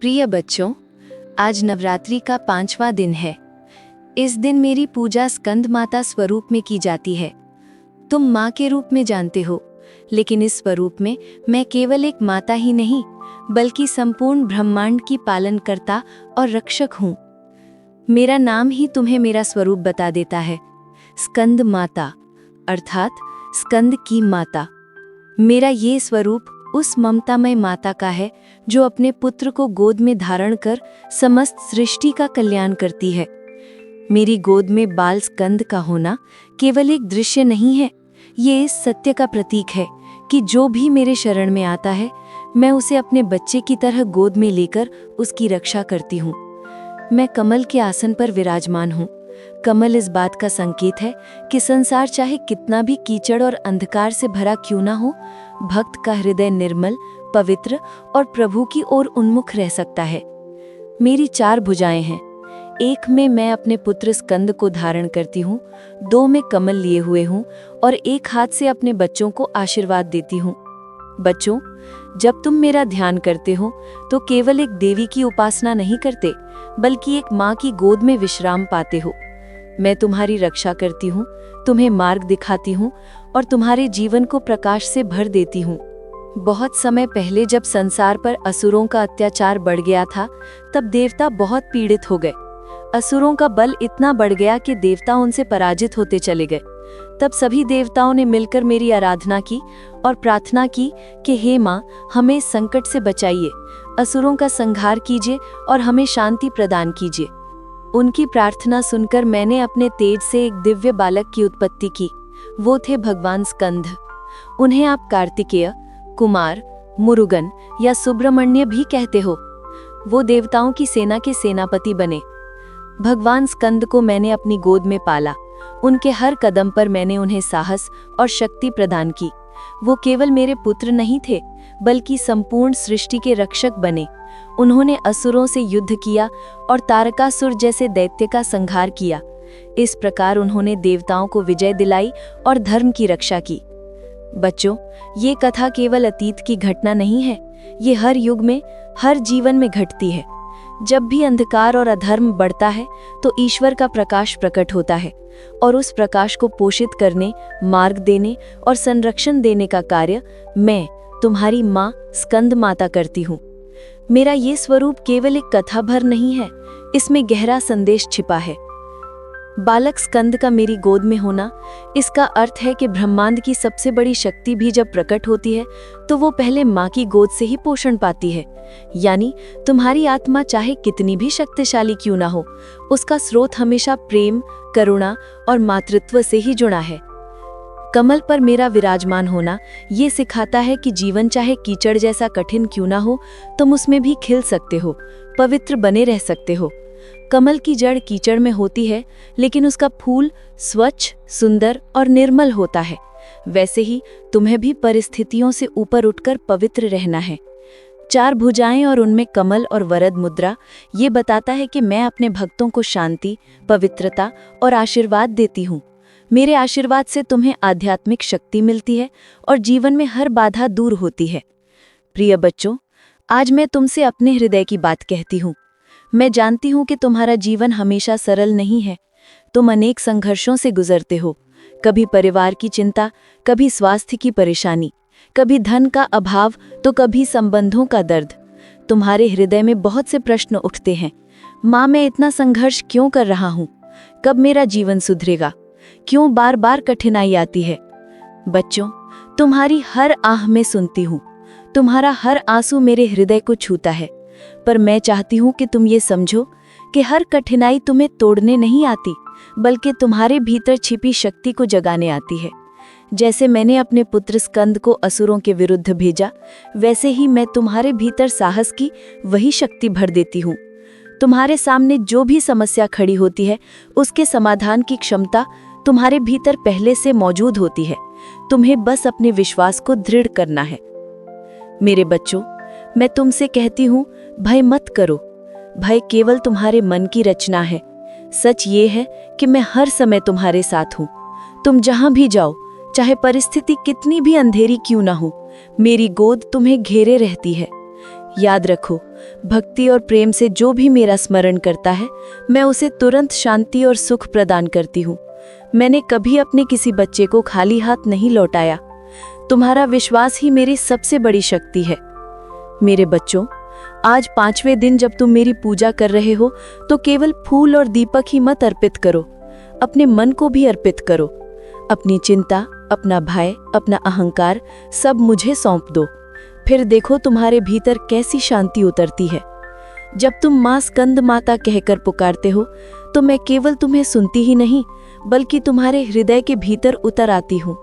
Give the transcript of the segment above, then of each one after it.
प्रिय बच्चों, आज नवरात्रि का 5वां दिन है। इस दिन मेरी पूजा स्कंद माता स्वरूप में की जाती है। तुम माँ के रूप में जानते हो, लेकिन इस स्वरूप में मैं केवल एक माता ही नहीं, बल्कि संपूर्ण ब्रह्मांड की पालनकर्ता और रक्षक हूँ। मेरा नाम ही तुम्हें मेरा स्वरूप बता देता है, स्कंद माता, अर्थात स्कंद की माता। मेरा ये स्वरूप उस ममतामय माता का है जो अपने पुत्र को गोद में धारण कर समस्त सृष्टि का कल्याण करती है। मेरी गोद में बाल स्कंद का होना केवल एक दृश्य नहीं है, ये इस सत्य का प्रतीक है कि जो भी मेरे शरण में आता है, मैं उसे अपने बच्चे की तरह गोद में लेकर उसकी रक्षा करती हूँ। मैं कमल के आसन पर विराजमान हूँ। कमल इस बात का संकेत है कि संसार चाहे कितना भी कीचड़ और अंधकार से भरा क्यों ना हो, भक्त का हृदय निर्मल, पवित्र और प्रभु की ओर उन्मुख रह सकता है। मेरी 4 भुजाएं हैं। एक में मैं अपने पुत्र स्कंद को धारण करती हूँ, 2 में कमल लिए हुए हूँ और एक हाथ से अपने बच्चों को आशीर्वाद देती हूँ। बच्चों, जब तुम मेरा ध्यान करते हो तो केवल एक देवी की उपासना नहीं करते, बल्कि एक माँ की गोद में विश्राम पाते हो। मैं तुम्हारी रक्षा करती हूँ, तुम्हें मार्ग दिखाती हूँ और तुम्हारे जीवन को प्रकाश से भर देती हूँ। बहुत समय पहले जब संसार पर असुरों का अत्याचार बढ़ गया था, तब देवता बहुत पीड़ित हो गए। असुरों का बल इतना बढ़ गया कि देवता उनसे पराजित होते चले गए। तब सभी देवताओं ने मिलकर मेरी आराधना की और प्रार्थना की कि हे माँ, हमें इस संकट से बचाइए, असुरों का संहार कीजिए और हमें शांति प्रदान कीजिए। उनकी प्रार्थना सुनकर मैंने अपने तेज से एक दिव्य बालक की उत्पत्ति की। वो थे भगवान स्कंद। उन्हें आप कार्तिकेय, कुमार, मुरुगन या सुब्रमण्य भी कहते हो। वो देवताओं की सेना के सेनापति बने। भगवान स्कंद को मैंने अपनी गोद में पाला। उनके हर कदम पर मैंने उन्हें साहस और शक्ति प्रदान की। वो केवल मेरे पुत्र नहीं थे, बल्कि संपूर्ण सृष्टि के रक्षक बने। उन्होंने असुरों से युद्ध किया और तारकासुर जैसे दैत्य का संहार किया। इस प्रकार उन्होंने देवताओं को विजय दिलाई और धर्म की रक्षा की। बच्चों, ये कथा केवल अतीत की घटना नहीं है, ये हर युग में, हर जीवन में घटती है। जब भी अंधकार और अधर्म बढ़ता है, तो ईश्वर का प्रकाश प्रकट होता है और उस प्रकाश को पोषित करने, मार्ग देने और संरक्षण देने का कार्य मैं, तुम्हारी माँ स्कंद माता करती हूँ। मेरा ये स्वरूप केवल एक कथा भर नहीं है, इसमें गहरा संदेश छिपा है। बालक स्कंद का मेरी गोद में होना, इसका अर्थ है कि ब्रह्मांड की सबसे बड़ी शक्ति भी जब प्रकट होती है, तो वो पहले माँ की गोद से ही पोषण पाती है। यानी तुम्हारी आत्मा चाहे कितनी भी शक्तिशाली क्यों ना हो, उसका स्रोत हमेशा प्रेम, करुणा और मातृत्व से ही जुड़ा है। कमल पर मेरा विराजमान होना ये सिखाता है कि जीवन चाहे कीचड़ जैसा कठिन क्यों ना हो, तुम उसमें भी खिल सकते हो, पवित्र बने रह सकते हो। कमल की जड़ कीचड़ में होती है, लेकिन उसका फूल स्वच्छ, सुंदर और निर्मल होता है। वैसे ही तुम्हें भी परिस्थितियों से ऊपर उठकर पवित्र रहना है। 4 भुजाएं और उनमें कमल और वरद मुद्रा ये बताता है कि मैं अपने भक्तों को शांति, पवित्रता और आशीर्वाद देती हूँ। मेरे आशीर्वाद से तुम्हें आध्यात्मिक शक्ति मिलती है और जीवन में हर बाधा दूर होती है। प्रिय बच्चों, आज मैं तुमसे अपने हृदय की बात कहती हूँ। मैं जानती हूँ कि तुम्हारा जीवन हमेशा सरल नहीं है। तुम अनेक संघर्षों से गुजरते हो, कभी परिवार की चिंता, कभी स्वास्थ्य की परेशानी, कभी धन का अभाव, तो कभी संबंधों का दर्द। तुम्हारे हृदय में बहुत से प्रश्न उठते हैं। माँ, मैं इतना संघर्ष क्यों कर रहा हूँ? कब मेरा जीवन सुधरेगा? क्यों बार बार कठिनाई आती है? बच्चों, तुम्हारी हर आह में सुनती हूँ। तुम्हारा हर आंसू मेरे हृदय को छूता है। पर मैं चाहती हूँ कि तुम ये समझो कि हर कठिनाई तुम्हें तोड़ने नहीं आती, बल्कि तुम्हारे भीतर छिपी शक्ति को जगाने आती है। जैसे मैंने अपने पुत्र स्कंद को असुरों के विरुद्ध भेजा, वैसे ही मैं तुम्हारे भीतर साहस की वही शक्ति भर देती हूँ। तुम्हारे सामने जो भी समस्या खड़ी होती है, उसके समाधान की क्षमता तुम्हारे भीतर पहले से मौजूद होती है। तुम्हें बस अपने विश्वास को दृढ़ करना है। मेरे बच्चों, मैं तुमसे कहती हूँ, भय मत करो। भय केवल तुम्हारे मन की रचना है। सच ये है कि मैं हर समय तुम्हारे साथ हूँ। तुम जहाँ भी जाओ, चाहे परिस्थिति कितनी भी अंधेरी क्यों ना हो, मेरी गोद तुम्हें घेरे रहती है। याद रखो, भक्ति और प्रेम से जो भी मेरा स्मरण करता है, मैं उसे तुरंत शांति और सुख प्रदान करती हूँ। मैंने कभी अपने किसी बच्चे को खाली हाथ नहीं लौटाया। तुम्हारा विश्वास ही मेरी सबसे बड़ी शक्ति है। मेरे बच्चों, आज 5वें दिन जब तुम मेरी पूजा कर रहे हो तो केवल फूल और दीपक ही मत अर्पित करो, अपने मन को भी अर्पित करो। अपनी चिंता, अपना भय, अपना अहंकार सब मुझे सौंप दो। फिर देखो तुम्हारे भीतर कैसी शांति उतरती है। जब तुम माँ स्कंद माता कहकर पुकारते हो तो मैं केवल तुम्हें सुनती ही नहीं, बल्कि तुम्हारे हृदय के भीतर उतर आती हूँ।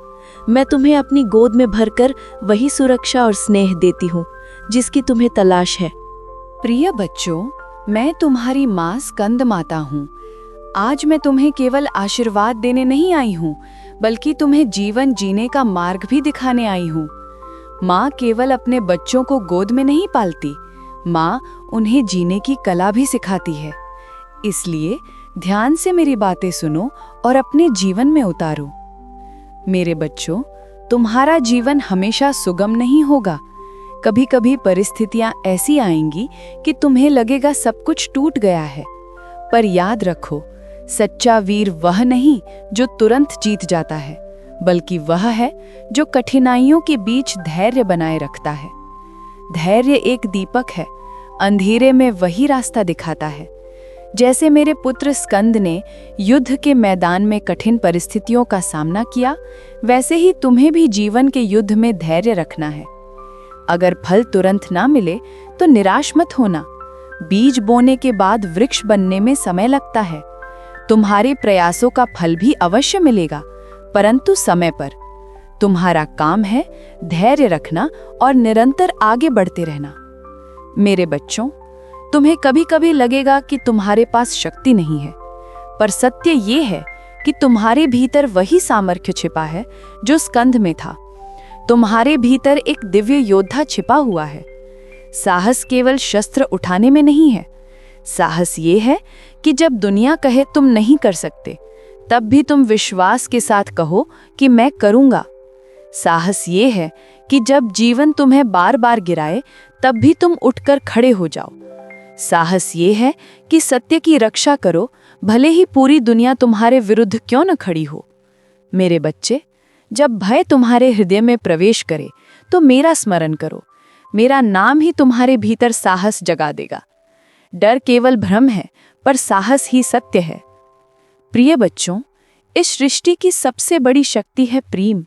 मैं तुम्हें अपनी गोद में भरकर वही सुरक्षा और स्नेह देती हूँ जिसकी तुम्हें तलाश है। प्रिय बच्चों, मैं तुम्हारी माँ स्कंद माता हूँ। आज मैं तुम्हें केवल आशीर्वाद देने नहीं आई हूँ, बल्कि तुम्हें जीवन जीने का मार्ग भी दिखाने आई हूँ। माँ केवल अपने बच्चों को गोद में नहीं पालती, माँ उन्हें जीने की कला भी सिखाती है। इसलिए ध्यान से मेरी बातें सुनो और अपने जीवन में उतारो। मेरे बच्चों, तुम्हारा जीवन हमेशा सुगम नहीं होगा। कभी कभी परिस्थितियां ऐसी आएंगी कि तुम्हें लगेगा सब कुछ टूट गया है। पर याद रखो, सच्चा वीर वह नहीं जो तुरंत जीत जाता है, बल्कि वह है जो कठिनाइयों के बीच धैर्य बनाए रखता है। धैर्य एक दीपक है, अंधेरे में वही रास्ता दिखाता है। जैसे मेरे पुत्र स्कंद ने युद्ध के मैदान में कठिन परिस्थितियों का सामना किया, वैसे ही तुम्हें भी जीवन के युद्ध में धैर्य रखना है। अगर फल तुरंत ना मिले तो निराश मत होना। बीज बोने के बाद वृक्ष बनने में समय लगता है। तुम्हारे प्रयासों का फल भी अवश्य मिलेगा, परंतु समय पर। तुम्हारा काम है धैर्य रखना और निरंतर आगे बढ़ते रहना। मेरे बच्चों, तुम्हें कभी कभी लगेगा कि तुम्हारे पास शक्ति नहीं है, पर सत्य ये है कि तुम्हारे भीतर वही सामर्थ्य छिपा है जो स्कंद में था। तुम्हारे भीतर एक दिव्य योद्धा छिपा हुआ है। साहस केवल शस्त्र उठाने में नहीं है। साहस ये है कि जब दुनिया कहे तुम नहीं कर सकते, तब भी तुम विश्वास के साथ कहो कि मैं करूंगा। साहस ये है कि जब जीवन तुम्हें बार बार गिराए, तब भी तुम उठकर खड़े हो जाओ। साहस ये है कि सत्य की रक्षा करो, भले ही पूरी दुनिया तुम्हारे विरुद्ध क्यों न खड़ी हो। मेरे बच्चे, जब भय तुम्हारे हृदय में प्रवेश करे तो मेरा स्मरण करो। मेरा नाम ही तुम्हारे भीतर साहस जगा देगा। डर केवल भ्रम है, पर साहस ही सत्य है। प्रिय बच्चों, इस सृष्टि की सबसे बड़ी शक्ति है प्रेम।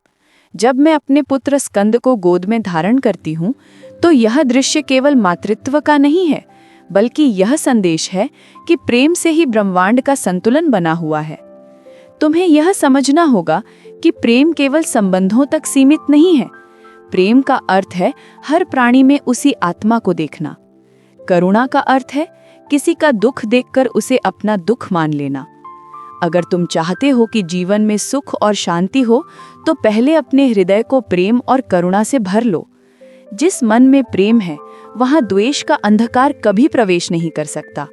जब मैं अपने पुत्र स्कंद को गोद में धारण करती हूँ, तो यह दृश्य केवल मातृत्व का नहीं है, बल्कि यह संदेश है कि प्रेम से ही ब्रह्मांड का संतुलन बना हुआ है। तुम्हें यह समझना होगा कि प्रेम केवल संबंधों तक सीमित नहीं है। प्रेम का अर्थ है हर प्राणी में उसी आत्मा को देखना। करुणा का अर्थ है किसी का दुख देखकर उसे अपना दुख मान लेना। अगर तुम चाहते हो कि जीवन में सुख और शांति हो, तो पहले अपने हृदय को प्रेम और करुणा से भर लो। जिस मन में प्रेम है, वहां द्वेष का अंधकार कभी प्रवेश नहीं कर सकता।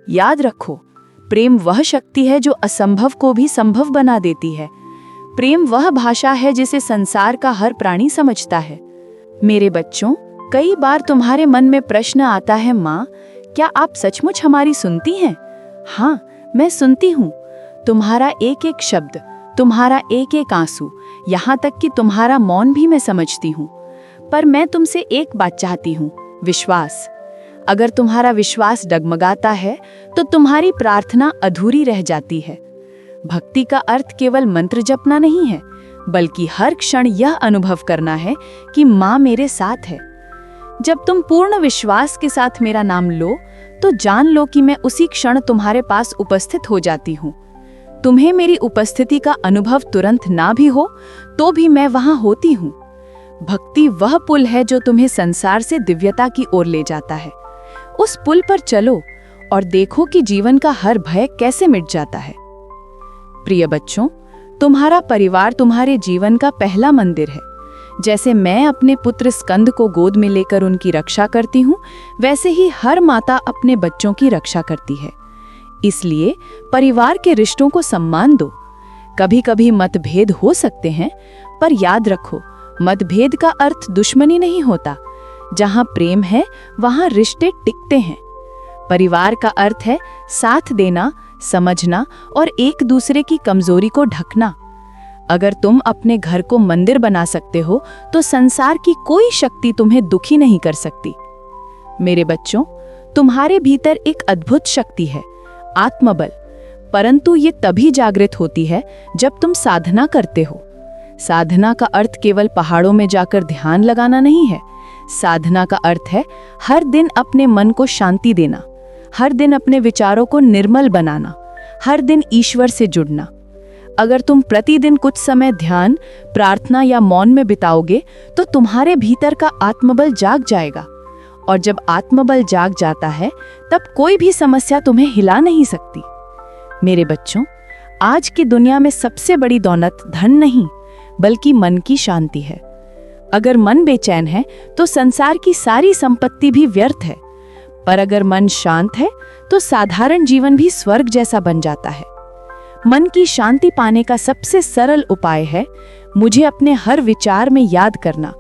याद रखो, प्रेम वह शक्ति है जो असंभव को भी संभव बना देती है। प्रेम वह भाषा है जिसे संसार का हर प्राणी समझता है। मेरे बच्चों, कई बार तुम्हारे मन में प्रश्न आता है, माँ, क्या आप सचमुच हमारी सुनती हैं? हाँ, मैं सुनती हूँ। तुम्हारा एक एक शब्द, तुम्हारा एक एक आंसू, यहाँ तक कि तुम्हारा मौन भी मैं समझती हूँ। पर मैं तुमसे एक बात चाहती हूँ, विश्वास। अगर तुम्हारा विश्वास डगमगाता है, तो तुम्हारी प्रार्थना अधूरी रह जाती है। भक्ति का अर्थ केवल मंत्र जपना नहीं है, बल्कि हर क्षण यह अनुभव करना है कि माँ मेरे साथ है। जब तुम पूर्ण विश्वास के साथ मेरा नाम लो, तो जान लो कि मैं उसी क्षण तुम्हारे पास उपस्थित हो जाती हूँ। तुम्हें मेरी उपस्थिति का अनुभव तुरंत ना भी हो, तो भी मैं वहां होती हूँ। भक्ति वह पुल है जो तुम्हें संसार से दिव्यता की ओर ले जाता है। उस पुल पर चलो और देखो कि जीवन का हर भय कैसे मिट जाता है। प्रिय बच्चों, तुम्हारा परिवार तुम्हारे जीवन का पहला मंदिर है। जैसे मैं अपने पुत्र स्कंद को गोद में लेकर उनकी रक्षा करती हूँ, वैसे ही हर माता अपने बच्चों की रक्षा करती है। इसलिए परिवार के रिश्तों को सम्मान दो। कभी कभी मतभेद हो सकते हैं, पर याद रखो, मतभेद का अर्थ दुश्मनी नहीं होता। जहाँ प्रेम है वहाँ रिश्ते टिकते हैं। परिवार का अर्थ है साथ देना, समझना और एक दूसरे की कमजोरी को ढकना। अगर तुम अपने घर को मंदिर बना सकते हो तो संसार की कोई शक्ति तुम्हें दुखी नहीं कर सकती। मेरे बच्चों, तुम्हारे भीतर एक अद्भुत शक्ति है, आत्मबल। परंतु ये तभी जागृत होती है जब तुम साधना करते हो। साधना का अर्थ केवल पहाड़ों में जाकर ध्यान लगाना नहीं है। साधना का अर्थ है हर दिन अपने मन को शांति देना, हर दिन अपने विचारों को निर्मल बनाना, हर दिन ईश्वर से जुड़ना। अगर तुम प्रतिदिन कुछ समय ध्यान, प्रार्थना या मौन में बिताओगे तो तुम्हारे भीतर का आत्मबल जाग जाएगा। और जब आत्मबल जाग जाता है तब कोई भी समस्या तुम्हें हिला नहीं सकती। मेरे बच्चों, आज की दुनिया में सबसे बड़ी दौलत धन नहीं बल्कि मन की शांति है। अगर मन बेचैन है तो संसार की सारी संपत्ति भी व्यर्थ है, पर अगर मन शांत है तो साधारण जीवन भी स्वर्ग जैसा बन जाता है। मन की शांति पाने का सबसे सरल उपाय है मुझे अपने हर विचार में याद करना।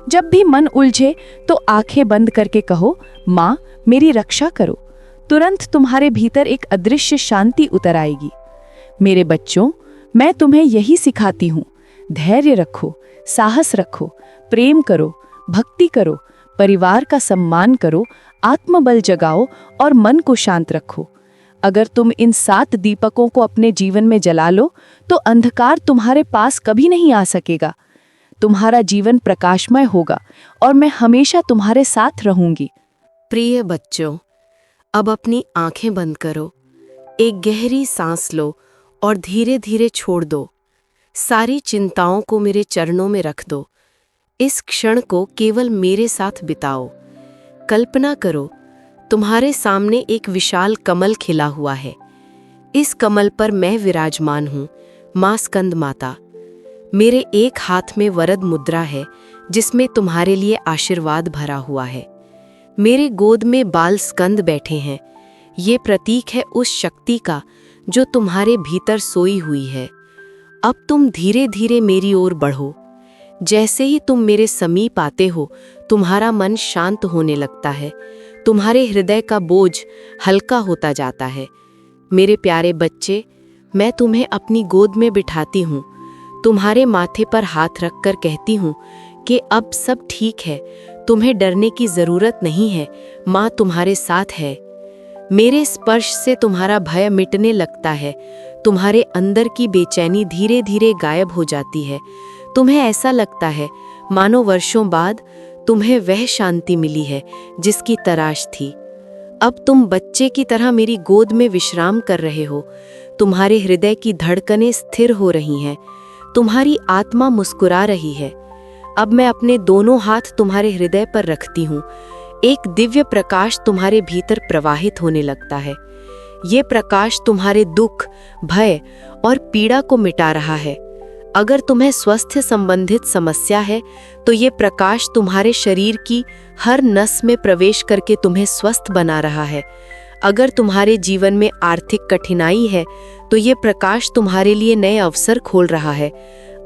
जब भी मन उलझे तो आंखें बंद करके कहो, माँ मेरी रक्षा करो। तुरंत तुम्हारे भीतर एक अदृश्य शांति उतर आएगी। मेरे बच्चों, मैं तुम्हें यही सिखाती हूँ। धैर्य रखो, साहस रखो, प्रेम करो, भक्ति करो, परिवार का सम्मान करो, आत्मबल जगाओ और मन को शांत रखो। अगर तुम इन 7 दीपकों को अपने जीवन में जला लो तो अंधकार तुम्हारे पास कभी नहीं आ सकेगा। तुम्हारा जीवन प्रकाशमय होगा और मैं हमेशा तुम्हारे साथ रहूंगी। प्रिय बच्चों, अब अपनी आंखें बंद करो, एक गहरी सांस लो और धीरे धीरे छोड़ दो। सारी चिंताओं को मेरे चरणों में रख दो। इस क्षण को केवल मेरे साथ बिताओ। कल्पना करो, तुम्हारे सामने एक विशाल कमल खिला हुआ है। इस कमल पर मैं विराजमान हूँ, माँ स्कंद माता। मेरे एक हाथ में वरद मुद्रा है जिसमें तुम्हारे लिए आशीर्वाद भरा हुआ है। मेरे गोद में बाल स्कंद बैठे हैं। ये प्रतीक है उस शक्ति का जो तुम्हारे भीतर सोई हुई है। अब तुम धीरे धीरे मेरी ओर बढ़ो। जैसे ही तुम मेरे समीप आते हो, तुम्हारा मन शांत होने लगता है। तुम्हारे हृदय का बोझ हल्का होता जाता है। मेरे प्यारे बच्चे, मैं तुम्हें अपनी गोद में बिठाती हूँ। तुम्हारे माथे पर हाथ रखकर कहती हूँ कि अब सब ठीक है, तुम्हें डरने की जरूरत नहीं है, माँ तुम्हारे साथ है। मेरे स्पर्श से तुम्हारा भय मिटने लगता है। तुम्हारे अंदर की बेचैनी धीरे धीरे गायब हो जाती है। तुम्हें ऐसा लगता है मानो वर्षों बाद तुम्हें वह शांति मिली है जिसकी तलाश थी। अब तुम बच्चे की तरह मेरी गोद में विश्राम कर रहे हो। तुम्हारे हृदय की धड़कनें स्थिर हो रही हैं। तुम्हारी आत्मा मुस्कुरा रही है। अब मैं अपने दोनों हाथ तुम्हारे हृदय पर रखती हूँ। एक दिव्य प्रकाश तुम्हारे भीतर प्रवाहित होने लगता है। ये प्रकाश तुम्हारे दुख, भय और पीड़ा को मिटा रहा है। अगर तुम्हें स्वास्थ्य संबंधित समस्या है तो ये प्रकाश तुम्हारे शरीर की हर नस में प्रवेश करके तुम्हें स्वस्थ बना रहा है। अगर तुम्हारे जीवन में आर्थिक कठिनाई है तो ये प्रकाश तुम्हारे लिए नए अवसर खोल रहा है।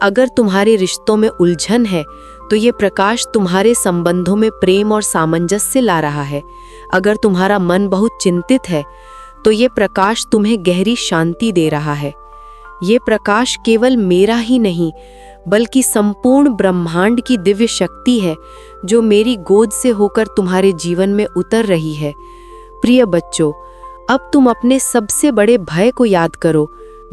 अगर तुम्हारे रिश्तों में उलझन है तो ये प्रकाश तुम्हारे संबंधों में प्रेम और सामंजस्य ला रहा है। अगर तुम्हारा मन बहुत चिंतित है तो ये प्रकाश तुम्हें गहरी शांति दे रहा है। ये प्रकाश केवल मेरा ही नहीं बल्कि संपूर्ण ब्रह्मांड की दिव्य शक्ति है जो मेरी गोद से होकर तुम्हारे जीवन में उतर रही है। प्रिय बच्चों, अब तुम अपने सबसे बड़े भय को याद करो।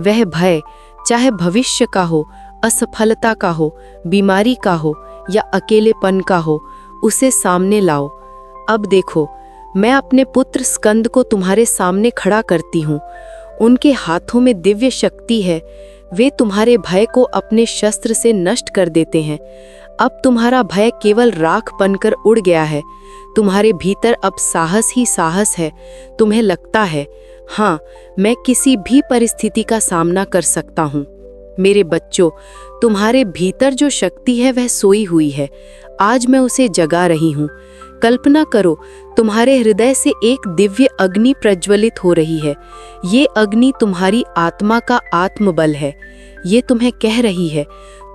वह भय चाहे भविष्य का हो, असफलता का हो, बीमारी का हो या अकेलेपन का हो, उसे सामने लाओ। अब देखो, मैं अपने पुत्र स्कंद को तुम्हारे सामने खड़ा करती हूँ। उनके हाथों में दिव्य शक्ति है। वे तुम्हारे भय को अपने शस्त्र से नष्ट कर देते हैं। अब तुम्हारा भय केवल राख बनकर उड़ गया है। तुम्हारे भीतर अब साहस ही साहस है। तुम्हें लगता है, हाँ, मैं किसी भी परिस्थिति का सामना कर सकता हूँ। मेरे बच्चों, तुम्हारे भीतर जो शक्ति है वह सोई हुई है। आज मैं उसे जगा रही हूँ। कल्पना करो, तुम्हारे हृदय से एक दिव्य अग्नि प्रज्वलित हो रही है। ये अग्नि तुम्हारी आत्मा का आत्मबल है। ये तुम्हें कह रही है,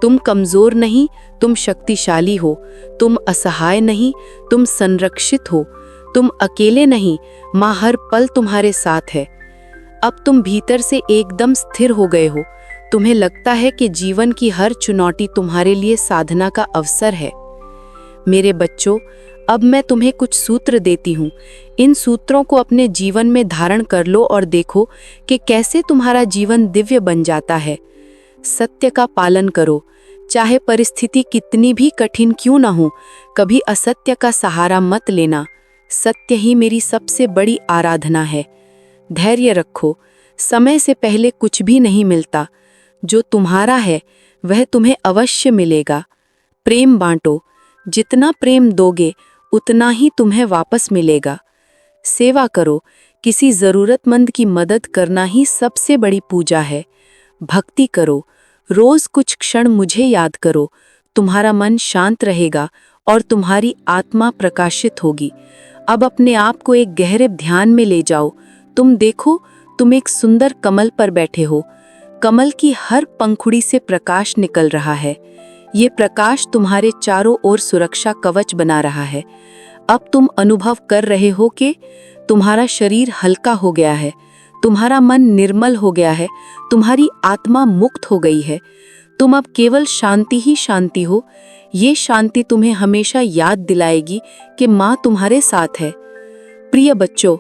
तुम कमजोर नहीं, तुम शक्तिशाली हो। तुम असहाय नहीं, तुम संरक्षित हो। तुम अकेले नहीं, माँ हर पल तुम्हारे साथ है। अब तुम भीतर से एकदम स्थिर हो गए हो। तुम्हें लगता है कि जीवन की हर चुनौती तुम्हारे लिए साधना का अवसर है। मेरे बच्चों, अब मैं तुम्हें कुछ सूत्र देती हूँ। इन सूत्रों को अपने जीवन में धारण कर लो और देखो कि कैसे तुम्हारा जीवन दिव्य बन जाता है। सत्य का पालन करो, चाहे परिस्थिति कितनी भी कठिन क्यों ना हो। कभी असत्य का सहारा मत लेना। सत्य ही मेरी सबसे बड़ी आराधना है। धैर्य रखो, समय से पहले कुछ भी नहीं मिलता। जो तुम्हारा है वह तुम्हें अवश्य मिलेगा। प्रेम बांटो, जितना प्रेम दोगे उतना ही तुम्हें वापस मिलेगा। सेवा करो, किसी जरूरतमंद की मदद करना ही सबसे बड़ी पूजा है। भक्ति करो, रोज कुछ क्षण मुझे याद करो। तुम्हारा मन शांत रहेगा और तुम्हारी आत्मा प्रकाशित होगी। अब अपने आप को एक गहरे ध्यान में ले जाओ। तुम देखो, तुम एक सुंदर कमल पर बैठे हो। कमल की हर पंखुड़ी से प्रकाश निकल रहा है। ये प्रकाश तुम्हारे चारों ओर सुरक्षा कवच बना रहा है। अब तुम अनुभव कर रहे हो कि तुम्हारा शरीर हल्का हो गया है, तुम्हारा मन निर्मल हो गया है, तुम्हारी आत्मा मुक्त हो गई है। तुम अब केवल शांति ही शांति हो। ये शांति तुम्हें हमेशा याद दिलाएगी कि माँ तुम्हारे साथ है। प्रिय बच्चों,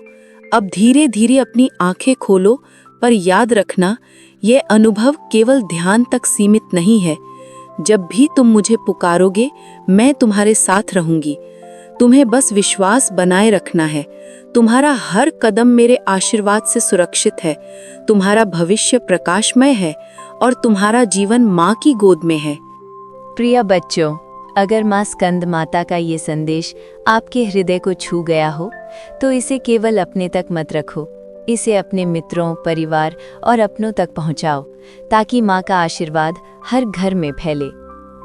अब धीरे धीरे अपनी आंखें खोलो, पर याद रखना, ये अनुभव केवल ध्यान तक सीमित नहीं है। जब भी तुम मुझे पुकारोगे, मैं तुम्हारे साथ रहूंगी। तुम्हें बस विश्वास बनाए रखना है। तुम्हारा हर कदम मेरे आशीर्वाद से सुरक्षित है। तुम्हारा भविष्य प्रकाशमय है और तुम्हारा जीवन माँ की गोद में है। प्रिय बच्चों, अगर माँ स्कंद माता का ये संदेश आपके हृदय को छू गया हो तो इसे केवल अपने तक मत रखो। इसे अपने मित्रों, परिवार और अपनों तक पहुंचाओ, ताकि माँ का आशीर्वाद हर घर में फैले।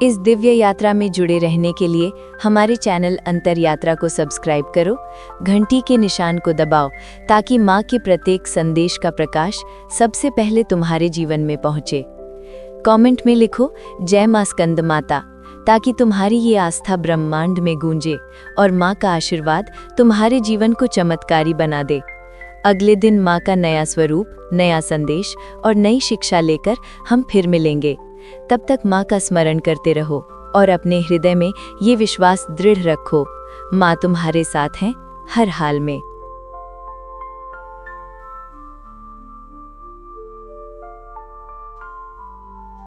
इस दिव्य यात्रा में जुड़े रहने के लिए हमारे चैनल अंतर यात्रा को सब्सक्राइब करो, घंटी के निशान को दबाओ, ताकि माँ के प्रत्येक संदेश का प्रकाश सबसे पहले तुम्हारे जीवन में पहुँचे। कमेंट में लिखो जय माँ स्कंद माता, ताकि तुम्हारी ये आस्था ब्रह्मांड में गूंजे और माँ का आशीर्वाद तुम्हारे जीवन को चमत्कारी बना दे। अगले दिन माँ का नया स्वरूप, नया संदेश और नई शिक्षा लेकर हम फिर मिलेंगे। तब तक माँ का स्मरण करते रहो और अपने हृदय में ये विश्वास दृढ़ रखो, माँ तुम्हारे साथ है हर हाल में।